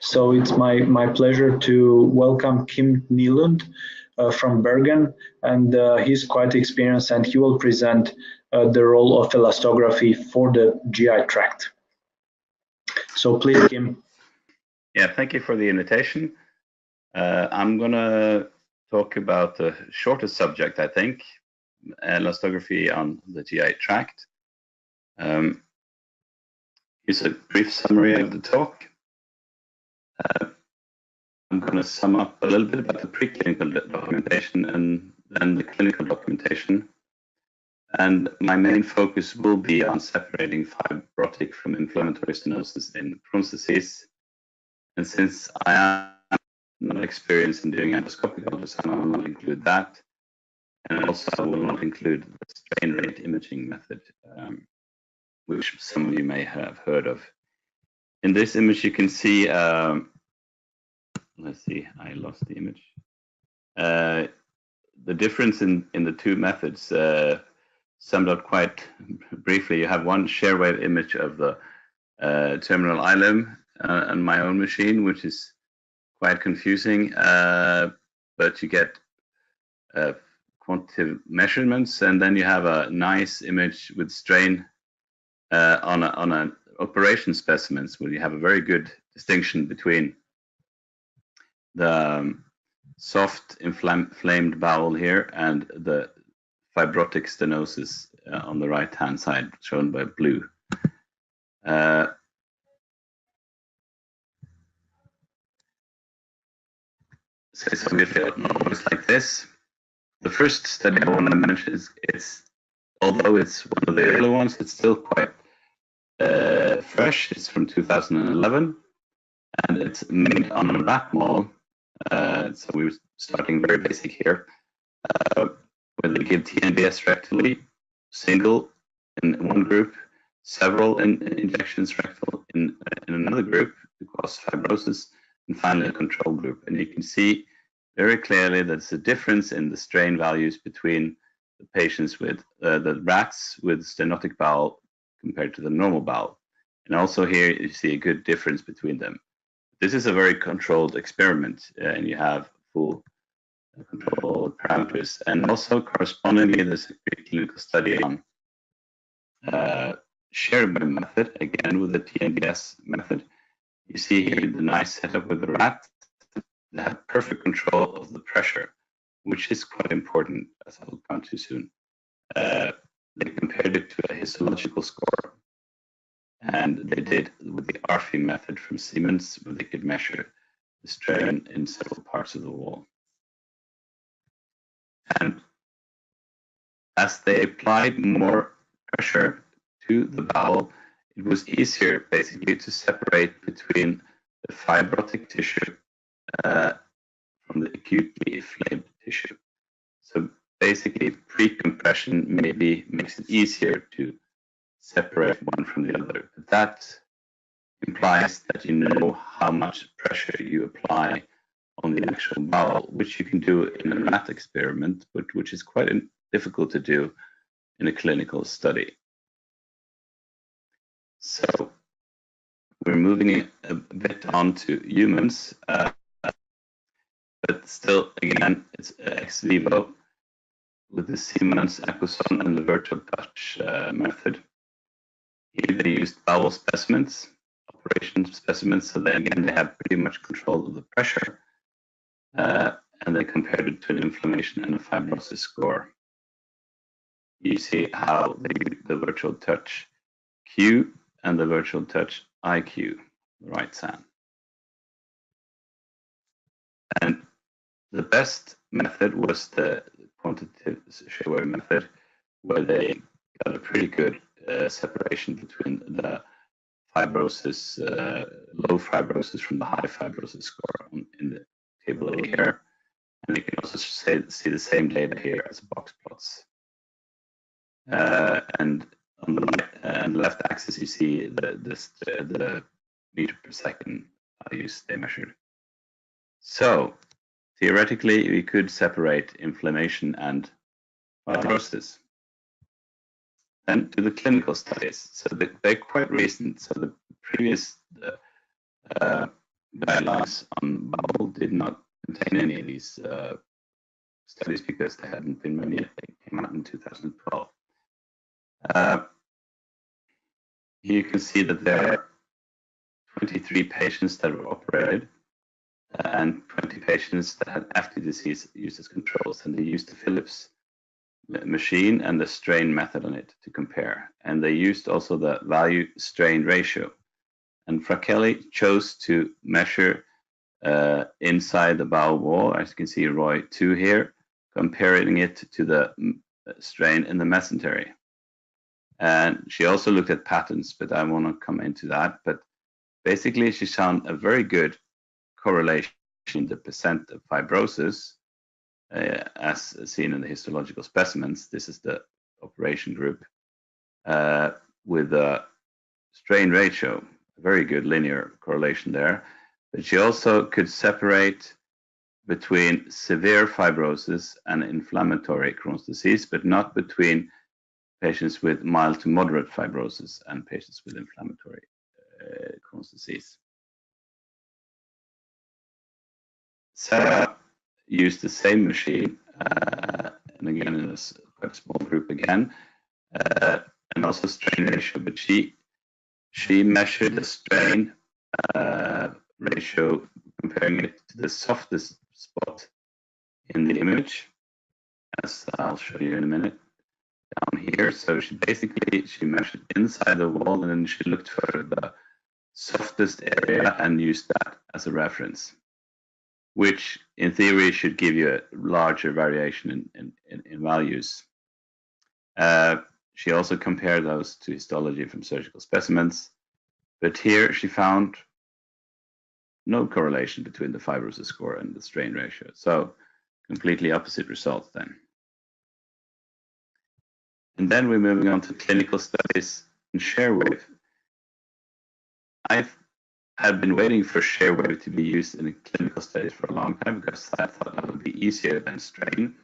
So it's my pleasure to welcome Kim Nylund from Bergen, and he's quite experienced, and he will present the role of elastography for the GI tract. So please, Kim. Yeah, thank you for the invitation. I'm going to talk about the shortest subject, I think, elastography on the GI tract. Here's a brief summary of the talk. I'm going to sum up a little bit about the preclinical documentation and then the clinical documentation. And my main focus will be on separating fibrotic from inflammatory stenosis in Crohn's disease. And since I am not experienced in doing endoscopic ultrasound, I will not include that. And also I will not include the strain rate imaging method, which some of you may have heard of. In this image, you can see, let's see, I lost the image. The difference in the two methods, summed up quite briefly, you have one shear wave image of the terminal ileum on my own machine, which is quite confusing, but you get quantitative measurements, and then you have a nice image with strain on an operation specimens, where you have a very good distinction between the soft inflamed bowel here and the fibrotic stenosis on the right hand side, shown by blue. So some of you know it's like this. The first study I want to mention is although it's one of the early ones, it's still quite fresh. It's from 2011, and it's made on a rat model. So we were starting very basic here, where they give TNBS rectally, single in one group, several injections rectal in another group to cause fibrosis, and finally a control group. And you can see very clearly there's a difference in the strain values between the patients with the rats with stenotic bowel compared to the normal bowel. And also here you see a good difference between them. This is a very controlled experiment, and you have full control parameters. And also correspondingly, there's a preclinical study on Shear method, again with the TNBS method. You see here the nice setup with the rat. They have perfect control of the pressure, which is quite important, as I'll come to soon. They compared it to a histological score, and they did with the ARFI method from Siemens, where they could measure the strain in several parts of the wall. And as they applied more pressure to the bowel, it was easier basically to separate between the fibrotic tissue from the acutely inflamed tissue. So basically, pre-compression maybe makes it easier to separate one from the other. But that implies that you know how much pressure you apply on the actual bowel, which you can do in a rat experiment, but which is quite difficult to do in a clinical study. So we're moving a bit on to humans, but still, again, it's ex vivo with the Siemens Acquisition and the virtual touch method. Here they used bowel specimens, operation specimens, so then again they have pretty much control of the pressure, and they compared it to an inflammation and a fibrosis score. You see how they use the virtual touch Q and the virtual touch IQ, the right side. And the best method was the quantitative shear wave method, where they got a pretty good separation between the fibrosis, low fibrosis from the high fibrosis score in the table here. And you can also see the same data here as box plots. And on the right and left axis, you see the meter per second values they measured. So theoretically, we could separate inflammation and fibrosis. Then to the clinical studies. So they're quite recent. So the previous guidelines on bowel did not contain any of these studies because there hadn't been many yet. They came out in 2012. Here you can see that there are 23 patients that were operated and 20 patients that had after disease used as controls, and they used the Philips machine and the strain method on it to compare. And they used also the value strain ratio. And Preclinical chose to measure inside the bowel wall, as you can see ROI 2 here, comparing it to the strain in the mesentery. And she also looked at patterns, but I want to come into that. But basically, she found a very good correlation in the percent of fibrosis, as seen in the histological specimens. This is the operation group with the strain ratio, a very good linear correlation there. But she also could separate between severe fibrosis and inflammatory Crohn's disease, but not between patients with mild to moderate fibrosis and patients with inflammatory Crohn's disease. Sarah used the same machine, and again in a quite small group again, and also strain ratio, but she measured the strain ratio, comparing it to the softest spot in the image, as I'll show you in a minute, down here. So she measured inside the wall, and then she looked for the softest area and used that as a reference, which in theory should give you a larger variation in values. She also compared those to histology from surgical specimens, but here she found no correlation between the fibrosis score and the strain ratio. So completely opposite results then. And then we're moving on to clinical studies in ShareWave. I've been waiting for ShareWave to be used in clinical studies for a long time because I thought that would be easier than strain.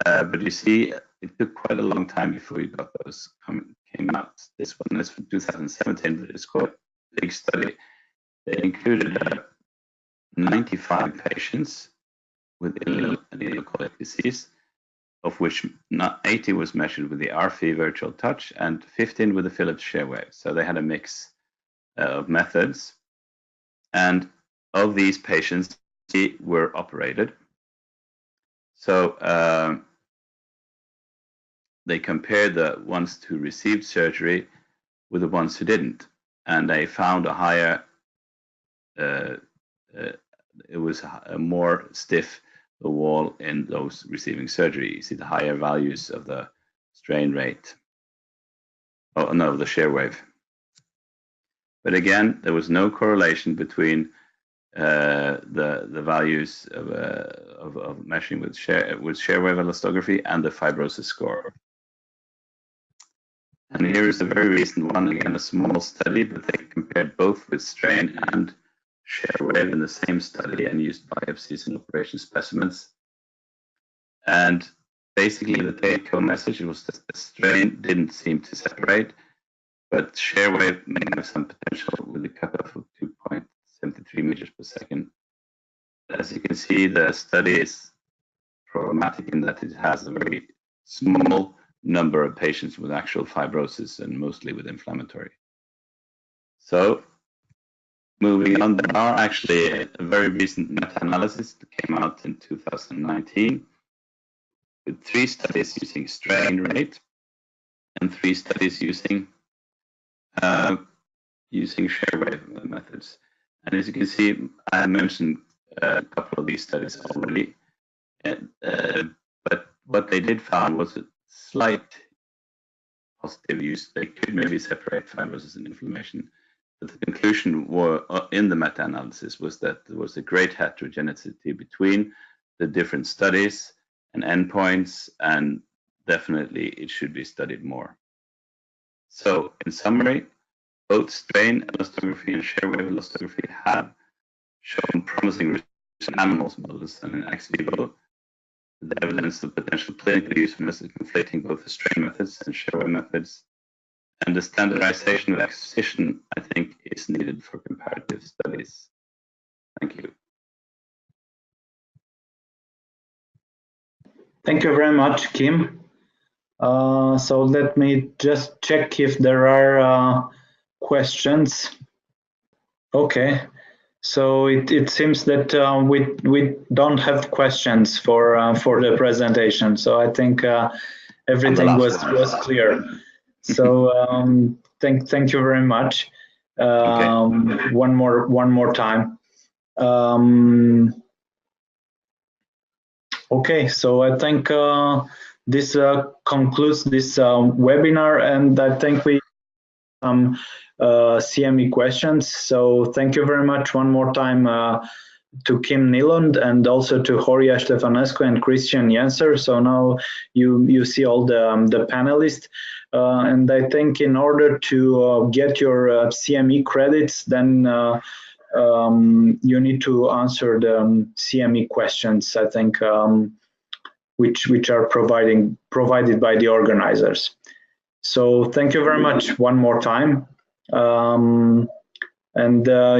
But you see, it took quite a long time before we got those came out. This one is from 2017, but it's quite a big study. They included 95 patients with ileal-colic disease, of which 80 was measured with the ARFI virtual touch and 15 with the Philips ShareWave. So they had a mix of methods. And of these patients, 3 were operated. So they compared the ones who received surgery with the ones who didn't. And they found a higher, it was a more stiff the wall in those receiving surgery. You see the higher values of the strain rate. Oh no, the ShareWave. But again, there was no correlation between the values of measuring with ShareWave elastography and the fibrosis score. And here is a very recent one, again a small study, but they compared both with strain and ShareWave in the same study and used biopsies and operation specimens. And basically the take-home message was that the strain didn't seem to separate, but ShareWave may have some potential with a cutoff of 2.73 meters per second. As you can see, the study is problematic in that it has a very small number of patients with actual fibrosis and mostly with inflammatory. So moving on, there are actually a very recent meta-analysis that came out in 2019 with 3 studies using strain rate and 3 studies using ShareWave methods. And as you can see, I mentioned a couple of these studies already. But what they did find was a slight positive use. They could maybe separate fibrosis and inflammation. But the conclusion in the meta-analysis was that there was a great heterogeneity between the different studies and endpoints, and definitely it should be studied more. So in summary, both strain elastography and ShareWave elastography have shown promising results in animals models and in ex vivo. The evidence of potential clinical usefulness is conflating both the strain methods and ShareWave methods, and the standardization of exposition, I think, is needed for comparative studies. Thank you. Thank you very much, Kim. So let me just check if there are questions. Okay, so it seems that we don't have questions for the presentation. So I think everything was clear. So thank you very much. Okay. One more time. Okay, so I think this concludes this webinar, and I think we CME questions. So thank you very much one more time to Kim Nylund and also to Horia Stefanescu and Christian Jenser. So now you see all the panelists. And I think in order to get your CME credits, then you need to answer the CME questions, I think, which are provided by the organizers. So thank you very much one more time. And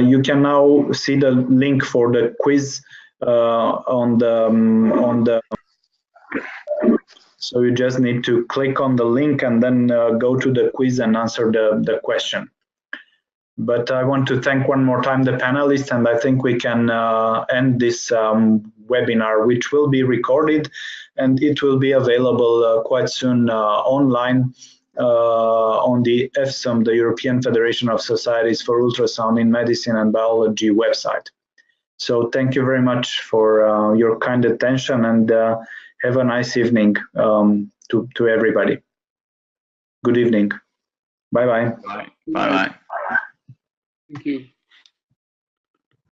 you can now see the link for the quiz on the. So you just need to click on the link and then go to the quiz and answer the question. But I want to thank one more time the panelists, and I think we can end this webinar, which will be recorded, and it will be available quite soon online on the EFSAM, the European Federation of Societies for Ultrasound in Medicine and Biology website. So thank you very much for your kind attention, and have a nice evening to everybody. Good evening. Bye-bye. Bye-bye. Thank you.